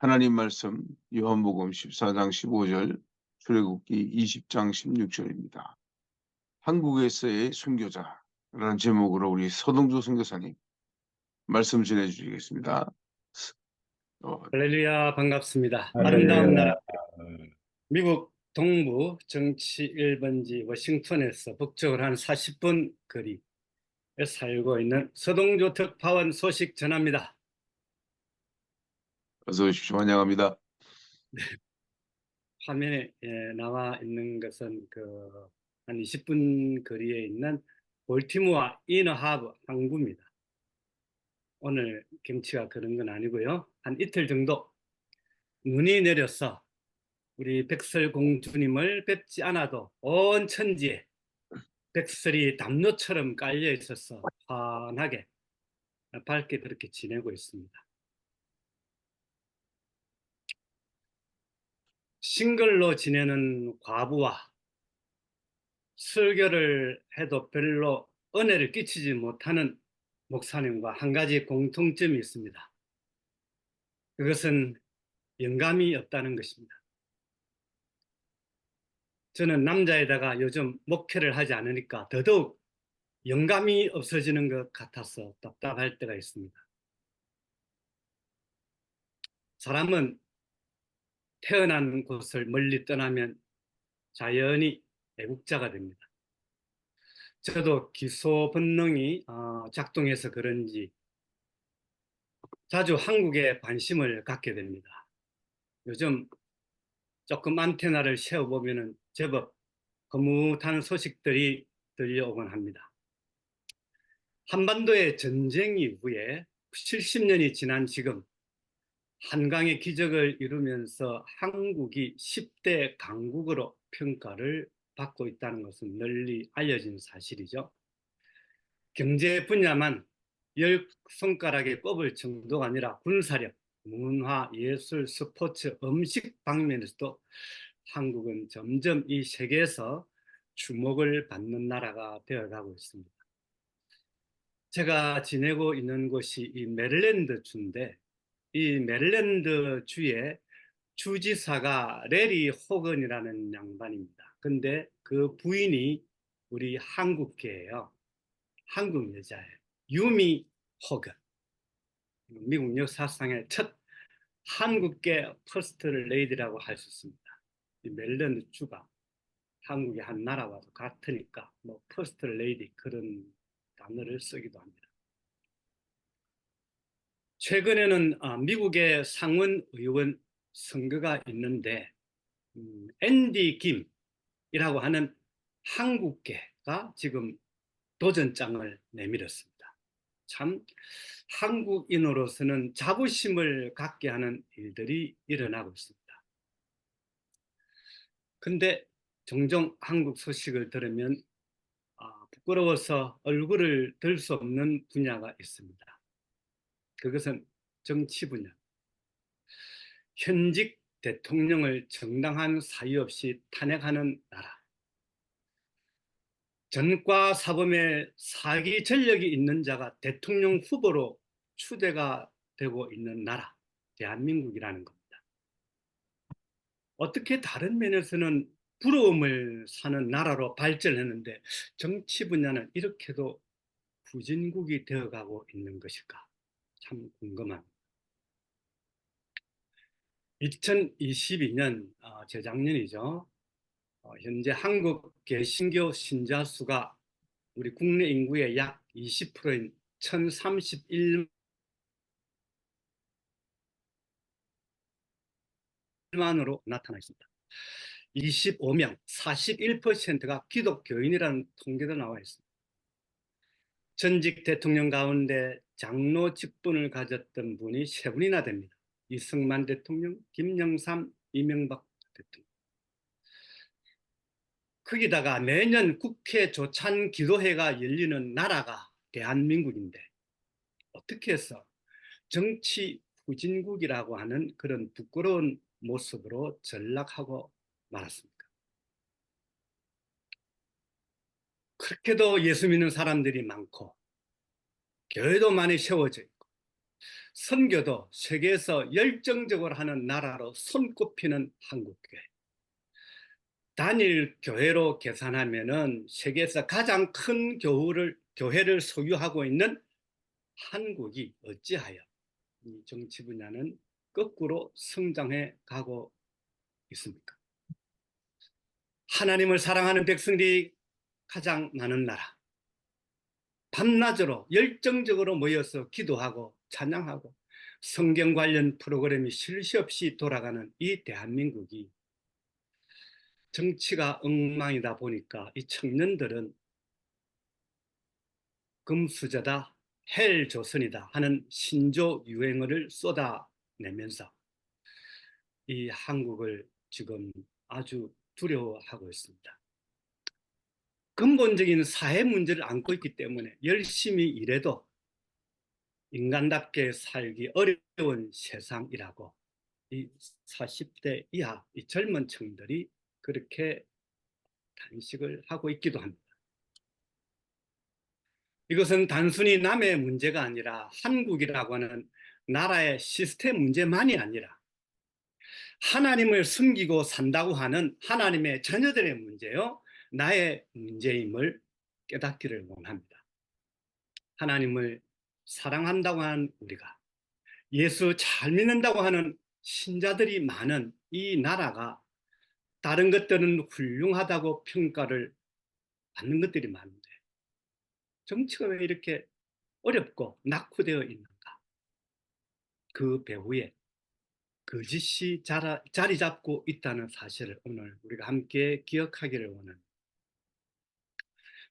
하나님 말씀 요한복음 14장 15절, 출애굽기 20장 16절입니다. 한국에서의 순교자라는 제목으로 우리 서동주 선교사님 말씀 전해주시겠습니다. 할렐루야, 반갑습니다. 아름다운 나라, 할렐루야. 미국 동부 정치 1번지 워싱턴에서 북쪽으로 한 40분 거리에 살고 있는 서동조 특파원 소식 전합니다. 어서 오십시오. 환영합니다. 화면에 나와 있는 것은 한 20분 거리에 있는 볼티모어 이너하브 항구입니다. 오늘 경치가 그런 건 아니고요. 한 이틀 정도 눈이 내려서 우리 백설공주님을 뵙지 않아도 온 천지에 백설이 담요처럼 깔려 있어서 환하게 밝게 그렇게 지내고 있습니다. 싱글로 지내는 과부와 설교를 해도 별로 은혜를 끼치지 못하는 목사님과 한 가지 공통점이 있습니다. 그것은 영감이 없다는 것입니다. 저는 남자에다가 요즘 목회를 하지 않으니까 더더욱 영감이 없어지는 것 같아서 답답할 때가 있습니다. 사람은 태어난 곳을 멀리 떠나면 자연히 애국자가 됩니다. 저도 기소 본능이 작동해서 그런지 자주 한국에 관심을 갖게 됩니다. 요즘 조금 안테나를 세워보면 제법 흐뭇한 소식들이 들려오곤 합니다. 한반도의 전쟁 이후에 70년이 지난 지금 한강의 기적을 이루면서 한국이 10대 강국으로 평가를 받고 있다는 것은 널리 알려진 사실이죠. 경제 분야만 10손가락에 꼽을 정도가 아니라 군사력, 문화, 예술, 스포츠, 음식 방면에서도 한국은 점점 이 세계에서 주목을 받는 나라가 되어가고 있습니다. 제가 지내고 있는 곳이 이 메릴랜드 주인데, 이 메릴랜드 주의 주지사가 레리 호건이라는 양반입니다. 근데 그 부인이 우리 한국계예요. 한국 여자예요. 유미 호건. 미국 역사상의 첫 한국계 퍼스트 레이디라고 할 수 있습니다. 이 메릴랜드 주가 한국의 한 나라와도 같으니까 뭐 퍼스트 레이디 그런 단어를 쓰기도 합니다. 최근에는 미국의 상원 의원 선거가 있는데 앤디 김이라고 하는 한국계가 지금 도전장을 내밀었습니다. 참 한국인으로서는 자부심을 갖게 하는 일들이 일어나고 있습니다. 근데 종종 한국 소식을 들으면 부끄러워서 얼굴을 들 수 없는 분야가 있습니다. 그것은 정치 분야. 현직 대통령을 정당한 사유 없이 탄핵하는 나라. 전과 사범의 사기 전력이 있는 자가 대통령 후보로 추대가 되고 있는 나라, 대한민국이라는 겁니다. 어떻게 다른 면에서는 부러움을 사는 나라로 발전했는데 정치 분야는 이렇게도 후진국이 되어가고 있는 것일까? 참 궁금합니다. 2022년, 재작년이죠. 현재 한국 개신교 신자 수가 우리 국내 인구의 약 20%인 1031만으로 나타나 있습니다. 25명, 41%가 기독교인이라는 통계도 나와 있습니다. 전직 대통령 가운데 장로 직분을 가졌던 분이 세 분이나 됩니다. 이승만 대통령, 김영삼, 이명박 대통령. 거기다가 매년 국회 조찬 기도회가 열리는 나라가 대한민국인데 어떻게 해서 정치 후진국이라고 하는 그런 부끄러운 모습으로 전락하고 말았습니까? 그렇게도 예수 믿는 사람들이 많고 교회도 많이 세워져 있고 선교도 세계에서 열정적으로 하는 나라로 손꼽히는 한국교회. 단일 교회로 계산하면은 세계에서 가장 큰 교회를 소유하고 있는 한국이 어찌하여 이 정치 분야는 거꾸로 성장해 가고 있습니까? 하나님을 사랑하는 백성들이 가장 많은 나라. 밤낮으로 열정적으로 모여서 기도하고 찬양하고 성경 관련 프로그램이 쉴 새 없이 돌아가는 이 대한민국이 정치가 엉망이다 보니까 이 청년들은 금수저다, 헬조선이다 하는 신조 유행어를 쏟아내면서 이 한국을 지금 아주 두려워하고 있습니다. 근본적인 사회 문제를 안고 있기 때문에 열심히 일해도 인간답게 살기 어려운 세상이라고 이 40대 이하 이 젊은 층들이 그렇게 단식을 하고 있기도 합니다. 이것은 단순히 남의 문제가 아니라 한국이라고 하는 나라의 시스템 문제만이 아니라 하나님을 숨기고 산다고 하는 하나님의 자녀들의 문제요, 나의 문제임을 깨닫기를 원합니다. 하나님을 사랑한다고 하는 우리가, 예수 잘 믿는다고 하는 신자들이 많은 이 나라가 다른 것들은 훌륭하다고 평가를 받는 것들이 많은데 정치가 왜 이렇게 어렵고 낙후되어 있는가? 그 배후에 거짓이 자리 잡고 있다는 사실을 오늘 우리가 함께 기억하기를 원합니다.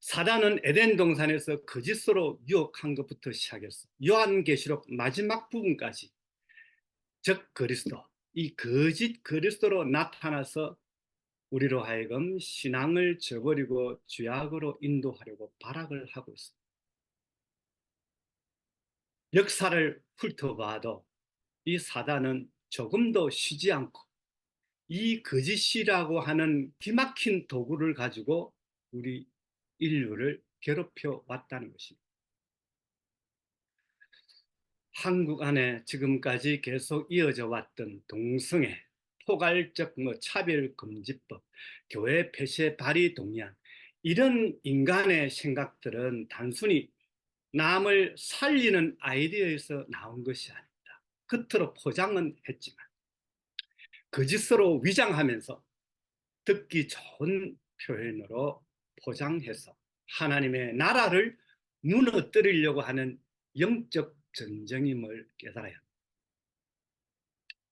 사단은 에덴 동산에서 거짓으로 유혹한 것부터 시작해서 요한계시록 마지막 부분까지, 즉 그리스도, 이 거짓 그리스도로 나타나서 우리로 하여금 신앙을 저버리고 죄악으로 인도하려고 발악을 하고 있습니다. 역사를 훑어봐도 이 사단은 조금도 쉬지 않고 이 거짓이라고 하는 기막힌 도구를 가지고 우리 인류를 괴롭혀 왔다는 것입니다. 한국 안에 지금까지 계속 이어져 왔던 동성애, 포괄적 차별금지법, 교회 폐쇄 발의 동의안, 이런 인간의 생각들은 단순히 남을 살리는 아이디어에서 나온 것이 아닙니다. 겉으로 포장은 했지만 거짓으로 위장하면서 듣기 좋은 표현으로 포장해서 하나님의 나라를 무너뜨리려고 하는 영적 전쟁임을 깨달아야 합니다.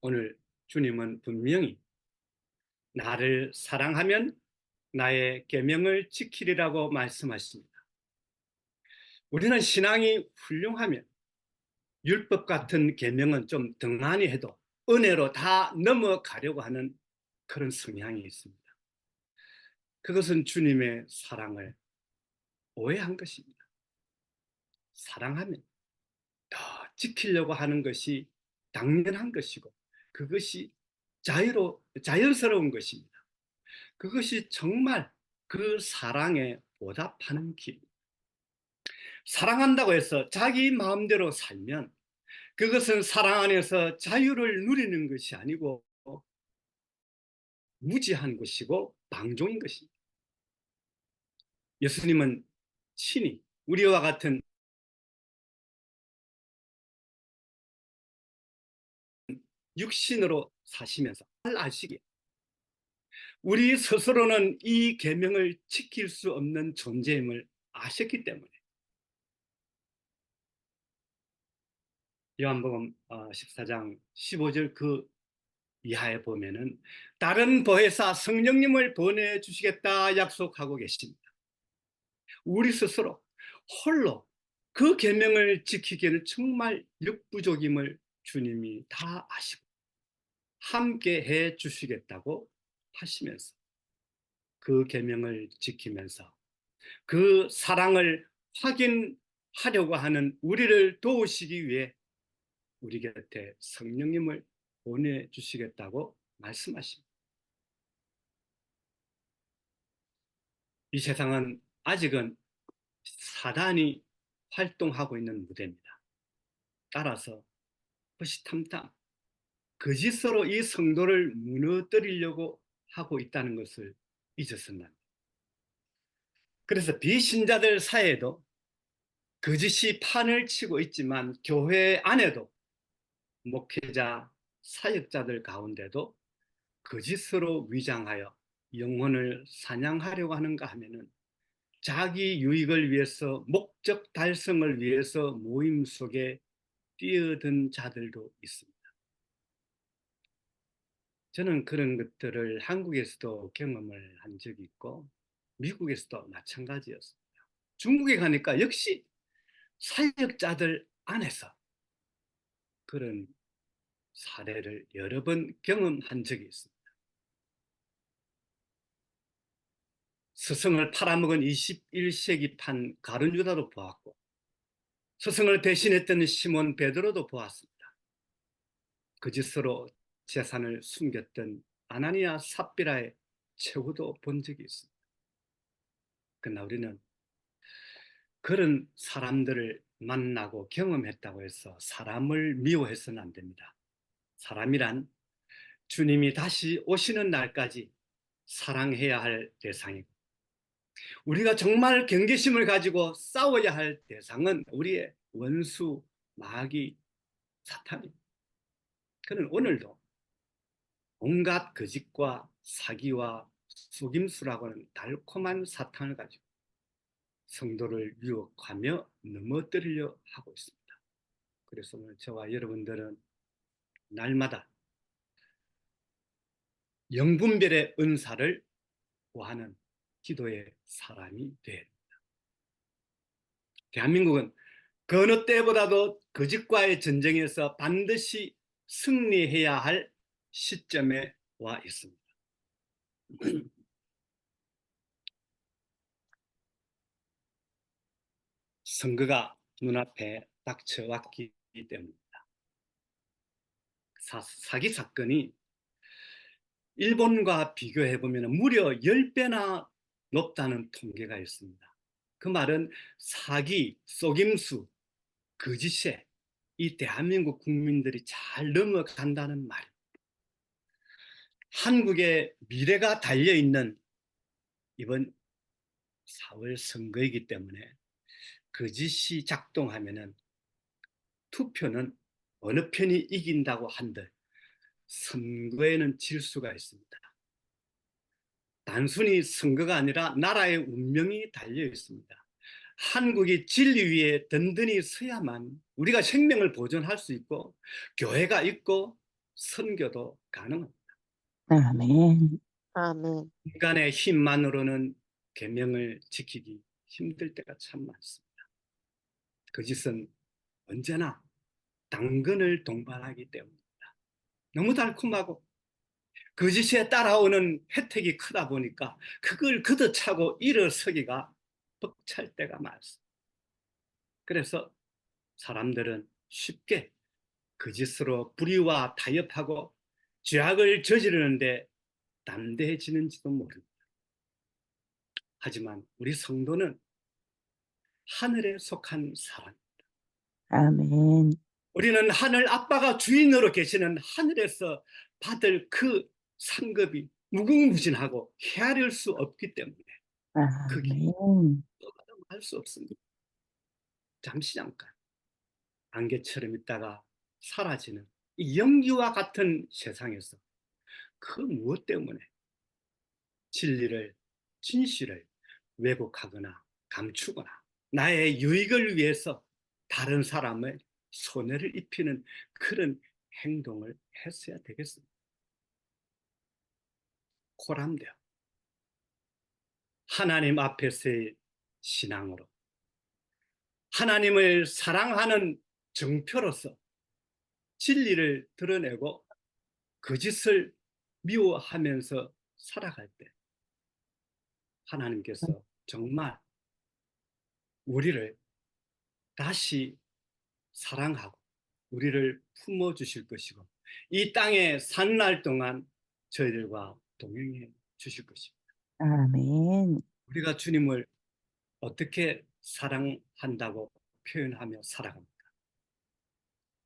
오늘 주님은 분명히 나를 사랑하면 나의 계명을 지키리라고 말씀하십니다. 우리는 신앙이 훌륭하면 율법 같은 계명은 좀 등한히 해도 은혜로 다 넘어가려고 하는 그런 성향이 있습니다. 그것은 주님의 사랑을 오해한 것입니다. 사랑하면 더 지키려고 하는 것이 당연한 것이고 그것이 자연스러운 것입니다. 그것이 정말 그 사랑에 보답하는 길입니다. 사랑한다고 해서 자기 마음대로 살면 그것은 사랑 안에서 자유를 누리는 것이 아니고 무지한 것이고 방종인 것입니다. 예수님은 친히 우리와 같은 육신으로 사시면서 잘 아시기에 우리 스스로는 이 계명을 지킬 수 없는 존재임을 아셨기 때문에 요한복음 14장 15절 그 이하에 보면은 다른 보혜사 성령님을 보내주시겠다 약속하고 계십니다. 우리 스스로 홀로 그 계명을 지키기에는 정말 역부족임을 주님이 다 아시고 함께 해 주시겠다고 하시면서 그 계명을 지키면서 그 사랑을 확인하려고 하는 우리를 도우시기 위해 우리 곁에 성령님을 보내주시겠다고 말씀하십니다. 이 세상은 아직은 사단이 활동하고 있는 무대입니다. 따라서 허시탐탐 거짓으로 이 성도를 무너뜨리려고 하고 있다는 것을 잊었었나. 그래서 비신자들 사이에도 거짓이 판을 치고 있지만 교회 안에도 목회자, 사역자들 가운데도 거짓으로 위장하여 영혼을 사냥하려고 하는가 하면은 자기 유익을 위해서, 목적 달성을 위해서 모임 속에 뛰어든 자들도 있습니다. 저는 그런 것들을 한국에서도 경험을 한 적이 있고 미국에서도 마찬가지였습니다. 중국에 가니까 역시 사역자들 안에서 그런 사례를 여러 번 경험한 적이 있습니다. 스승을 팔아먹은 21세기판 가룟 유다도 보았고 스승을 배신했던 시몬 베드로도 보았습니다. 거짓으로 재산을 숨겼던 아나니아 삽비라의 최후도 본 적이 있습니다. 그러나 우리는 그런 사람들을 만나고 경험했다고 해서 사람을 미워해서는 안 됩니다. 사람이란 주님이 다시 오시는 날까지 사랑해야 할 대상이고 우리가 정말 경계심을 가지고 싸워야 할 대상은 우리의 원수, 마귀, 사탄입니다. 그는 오늘도 온갖 거짓과 사기와 속임수라고 하는 달콤한 사탄을 가지고 성도를 유혹하며 넘어뜨리려 하고 있습니다. 그래서 오늘 저와 여러분들은 날마다 영분별의 은사를 구하는 기도의 사람이 되어야 합니다. 대한민국은 그 어느 때보다도 거짓과의 전쟁에서 반드시 승리해야 할 시점에 와 있습니다. 선거가 눈앞에 닥쳐왔기 때문입니다. 사기 사건이 일본과 비교해보면 무려 10배나 높다는 통계가 있습니다. 그 말은 사기, 속임수, 거짓에 이 대한민국 국민들이 잘 넘어간다는 말입니다. 한국의 미래가 달려있는 이번 4월 선거이기 때문에 거짓이 작동하면은 투표는 어느 편이 이긴다고 한들 선거에는 질 수가 있습니다. 단순히 선거가 아니라 나라의 운명이 달려 있습니다. 한국이 진리 위에 든든히 서야만 우리가 생명을 보존할 수 있고 교회가 있고 선교도 가능합니다. 아멘. 아멘. 인간의 힘만으로는 계명을 지키기 힘들 때가 참 많습니다. 거짓은 언제나 당근을 동반하기 때문입니다. 너무 달콤하고 거짓에 따라오는 혜택이 크다 보니까 그걸 걷어차고 일어서기가 벅찰 때가 많습니다. 그래서 사람들은 쉽게 거짓으로 불의와 타협하고 죄악을 저지르는데 담대해지는지도 모릅니다. 하지만 우리 성도는 하늘에 속한 사람입니다. 아멘. 우리는 하늘 아빠가 주인으로 계시는 하늘에서 받을 그 상급이 무궁무진하고 헤아릴 수 없기 때문에 그게 아멘. 할 수 없습니다. 잠시 잠깐 안개처럼 있다가 사라지는 이 연기와 같은 세상에서 그 무엇 때문에 진리를, 진실을 왜곡하거나 감추거나 나의 유익을 위해서 다른 사람의 손해를 입히는 그런 행동을 했어야 되겠습니다. 코람되어 하나님 앞에서의 신앙으로 하나님을 사랑하는 정표로서 진리를 드러내고 거짓을 미워하면서 살아갈 때 하나님께서 정말 우리를 다시 사랑하고 우리를 품어주실 것이고 이 땅에 산 날 동안 저희들과 동행해 주실 것입니다. 아멘. 우리가 주님을 어떻게 사랑한다고 표현하며 살아갑니까?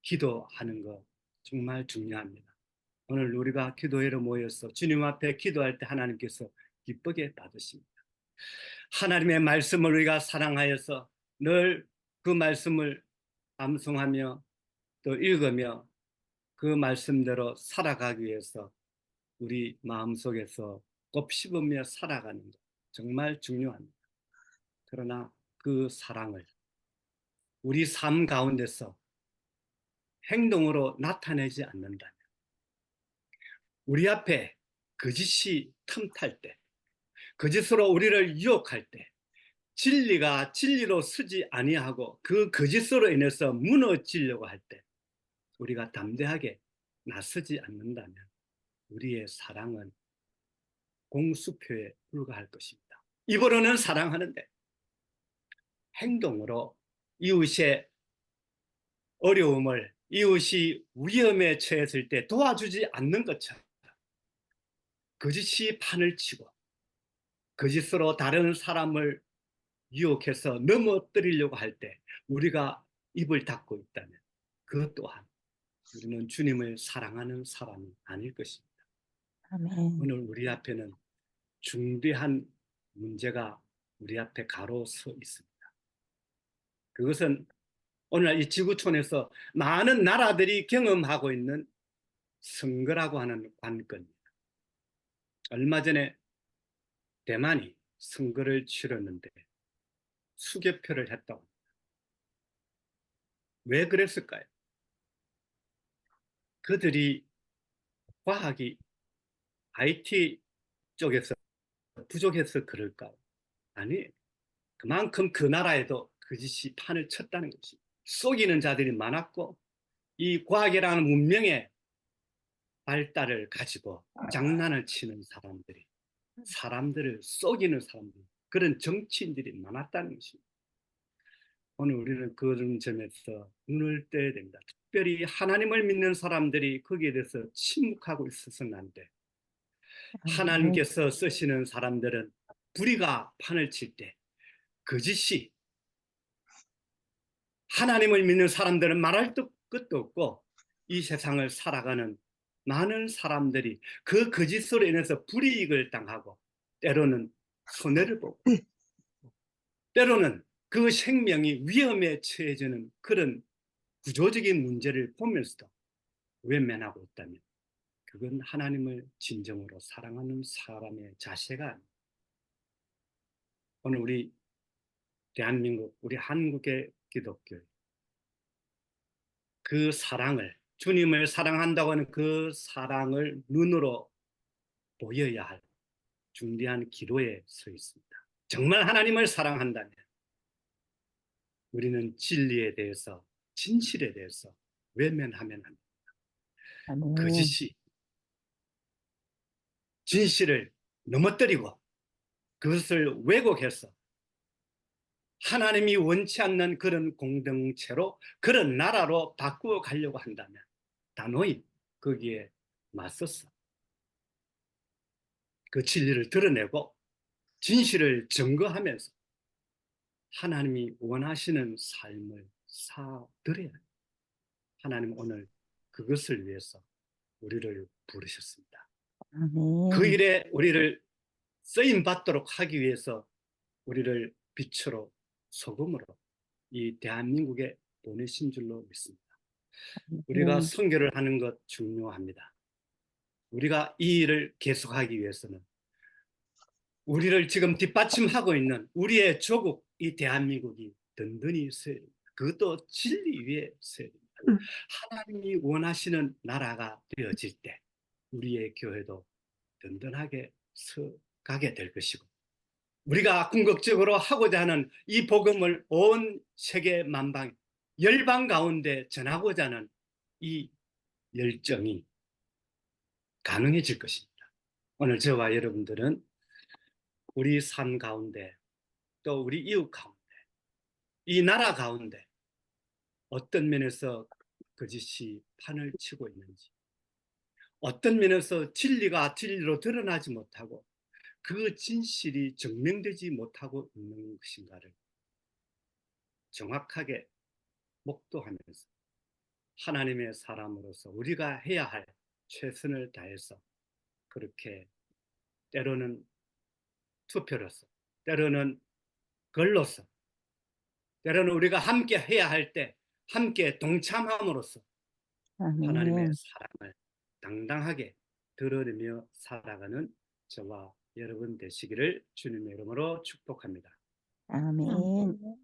기도하는 거 정말 중요합니다. 오늘 우리가 기도회로 모여서 주님 앞에 기도할 때 하나님께서 기쁘게 받으십니다. 하나님의 말씀을 우리가 사랑하여서 늘 그 말씀을 암송하며 또 읽으며 그 말씀대로 살아가기 위해서 우리 마음속에서 곱씹으며 살아가는 것 정말 중요합니다. 그러나 그 사랑을 우리 삶 가운데서 행동으로 나타내지 않는다면, 우리 앞에 거짓이 틈탈 때, 거짓으로 우리를 유혹할 때, 진리가 진리로 서지 아니하고 그 거짓으로 인해서 무너지려고 할 때 우리가 담대하게 나서지 않는다면 우리의 사랑은 공수표에 불과할 것입니다. 입으로는 사랑하는데 행동으로 이웃의 어려움을, 이웃이 위험에 처했을 때 도와주지 않는 것처럼 거짓이 판을 치고 거짓으로 다른 사람을 유혹해서 넘어뜨리려고 할 때 우리가 입을 닫고 있다면 그것 또한 우리는 주님을 사랑하는 사람이 아닐 것입니다. 아멘. 오늘 우리 앞에는 중대한 문제가 우리 앞에 가로서 있습니다. 그것은 오늘 이 지구촌에서 많은 나라들이 경험하고 있는 선거라고 하는 관건입니다. 얼마 전에 대만이 선거를 치렀는데 수개표를 했다고 합니다. 왜 그랬을까요? 그들이 과학이 IT 쪽에서 부족해서 그럴까요? 아니, 그만큼 그 나라에도 거짓이 판을 쳤다는 것입니다. 속이는 자들이 많았고 이 과학이라는 문명의 발달을 가지고 장난을 치는 사람들이, 사람들을 속이는 사람들, 그런 정치인들이 많았다는 것입니다. 오늘 우리는 그런 점에서 눈을 떼야 됩니다. 특별히 하나님을 믿는 사람들이 거기에 대해서 침묵하고 있어서는 안 돼. 하나님께서 쓰시는 사람들은 불의가 판을 칠 때 거짓이, 하나님을 믿는 사람들은 말할 것도 없고 이 세상을 살아가는 많은 사람들이 그 거짓으로 인해서 불이익을 당하고 때로는 손해를 보고 때로는 그 생명이 위험에 처해지는 그런 구조적인 문제를 보면서도 외면하고 있다면 그건 하나님을 진정으로 사랑하는 사람의 자세가 아닙니다. 오늘 우리 대한민국, 우리 한국의 기독교, 그 사랑을, 주님을 사랑한다고 하는 그 사랑을 눈으로 보여야 할 중대한 기로에 서 있습니다. 정말 하나님을 사랑한다면 우리는 진리에 대해서, 진실에 대해서 외면하면 합니다. 아멘. 거짓이 진실을 넘어뜨리고 그것을 왜곡해서 하나님이 원치 않는 그런 공동체로, 그런 나라로 바꾸어 가려고 한다면 단호히 거기에 맞서서 그 진리를 드러내고 진실을 증거하면서 하나님이 원하시는 삶을 살아드려야 합니다. 하나님 오늘 그것을 위해서 우리를 부르셨습니다. 아멘. 그 일에 우리를 쓰임 받도록 하기 위해서 우리를 빛으로 소금으로 이 대한민국에 보내신 줄로 믿습니다. 우리가 선교를 하는 것 중요합니다. 우리가 이 일을 계속하기 위해서는 우리를 지금 뒷받침하고 있는 우리의 조국 이 대한민국이 든든히 서야 됩니다. 그것도 진리 위에 서야 됩니다. 하나님이 원하시는 나라가 되어질 때 우리의 교회도 든든하게 서가게 될 것이고 우리가 궁극적으로 하고자 하는 이 복음을 온 세계 만방 열방 가운데 전하고자 하는 이 열정이 가능해질 것입니다. 오늘 저와 여러분들은 우리 삶 가운데 또 우리 이웃 가운데 이 나라 가운데 어떤 면에서 거짓이 판을 치고 있는지, 어떤 면에서 진리가 진리로 드러나지 못하고 그 진실이 증명되지 못하고 있는 것인가를 정확하게 목도하면서 하나님의 사람으로서 우리가 해야 할 최선을 다해서 그렇게 때로는 투표로서, 때로는 글로서, 때로는 우리가 함께 해야 할 때 함께 동참함으로써 하나님의 아멘. 사랑을 당당하게 드러내며 살아가는 저와 여러분 되시기를 주님의 이름으로 축복합니다. 아멘.